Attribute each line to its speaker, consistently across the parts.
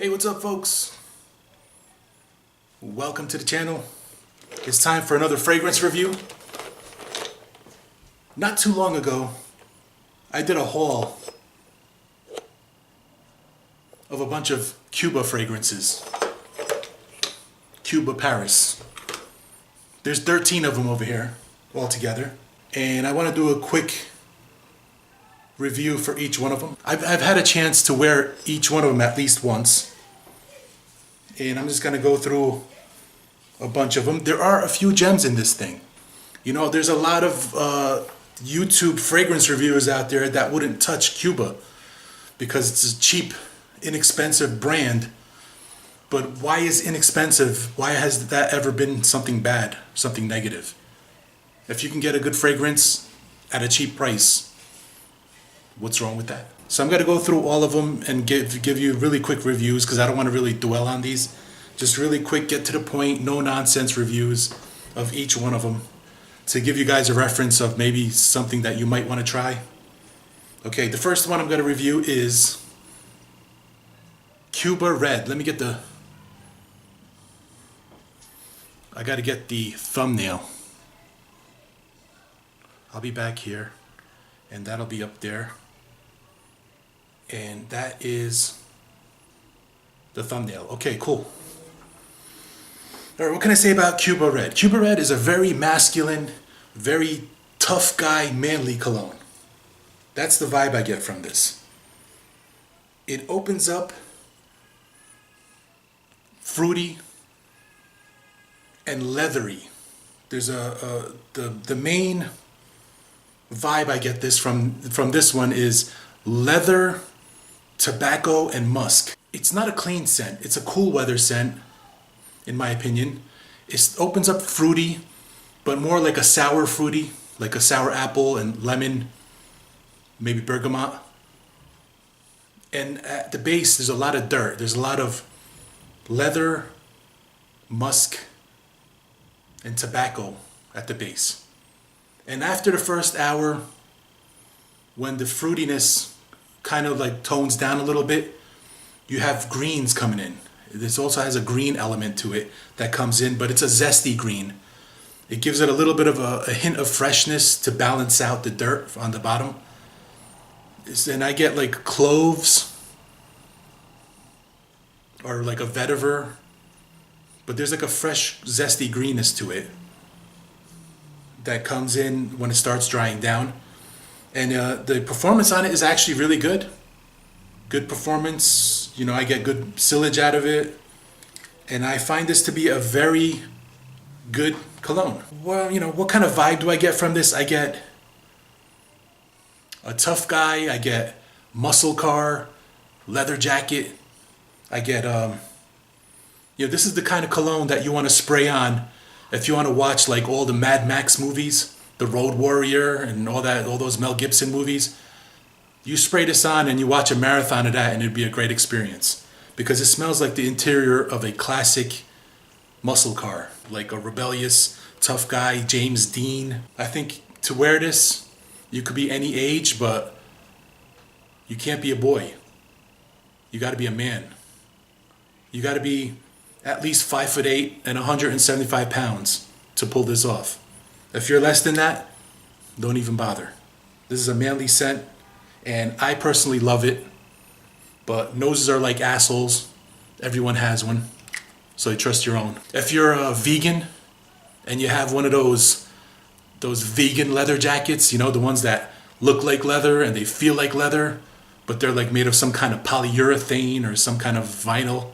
Speaker 1: Hey, what's up, folks? Welcome to the channel. It's time for another fragrance review. Not too long ago, I did a haul of a bunch of Cuba fragrances. Cuba, Paris. There's 13 of them over here altogether. And I want to do a quick review for each one of them. I've had a chance to wear each one of them at least once. And I'm just going to go through a bunch of them. There are a few gems in this thing. You know, there's a lot of YouTube fragrance reviewers out there that wouldn't touch Cuba because it's a cheap, inexpensive brand. But why is inexpensive? Why has that ever been something bad, something negative? If you can get a good fragrance at a cheap price, what's wrong with that? So I'm going to go through all of them and give you really quick reviews because I don't want to really dwell on these. Just really quick, get to the point, no nonsense reviews of each one of them to give you guys a reference of maybe something that you might want to try. Okay, the first one I'm going to review is Cuba Red. Let me get I got to get the thumbnail. I'll be back here and that'll be up there. And that is the thumbnail. Okay, cool. All right, what can I say about Cuba Red? Cuba Red is a very masculine, very tough guy, manly cologne. That's the vibe I get from this. It opens up fruity and leathery. There's the main vibe I get this from this one is leather, tobacco, and musk. It's not a clean scent. It's a cool weather scent, in my opinion. It opens up fruity, but more like a sour fruity, like a sour apple and lemon, maybe bergamot. And at the base, there's a lot of dirt. There's a lot of leather, musk, and tobacco at the base. And after the first hour, when the fruitiness kind of like tones down a little bit, you have greens coming in. This also has a green element to it that comes in, but it's a zesty green. It gives it a little bit of a hint of freshness to balance out the dirt on the bottom. And I get like cloves or like a vetiver, but there's like a fresh zesty greenness to it that comes in when it starts drying down. And the performance on it is actually really good. Good performance. You know, I get good sillage out of it. And I find this to be a very good cologne. Well, you know, what kind of vibe do I get from this? I get a tough guy. I get muscle car, leather jacket. I get, you know, this is the kind of cologne that you want to spray on if you want to watch like all the Mad Max movies, The Road Warrior and all those Mel Gibson movies. You spray this on and you watch a marathon of that and it'd be a great experience because it smells like the interior of a classic muscle car, like a rebellious, tough guy, James Dean. I think to wear this, you could be any age, but you can't be a boy. You got to be a man. You got to be at least 5'8" and 175 pounds to pull this off. If you're less than that, don't even bother. This is a manly scent, and I personally love it. But noses are like assholes. Everyone has one, so you trust your own. If you're a vegan and you have one of those vegan leather jackets, you know, the ones that look like leather and they feel like leather, but they're like made of some kind of polyurethane or some kind of vinyl.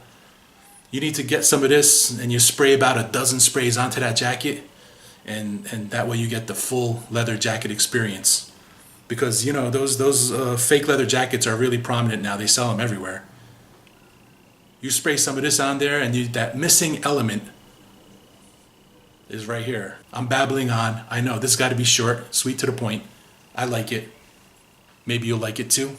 Speaker 1: You need to get some of this and you spray about a dozen sprays onto that jacket, and that way you get the full leather jacket experience. Because, you know, those fake leather jackets are really prominent now. They sell them everywhere. You spray some of this on there and that missing element is right here. I'm babbling on. I know, this got to be short, sweet to the point. I like it. Maybe you'll like it too.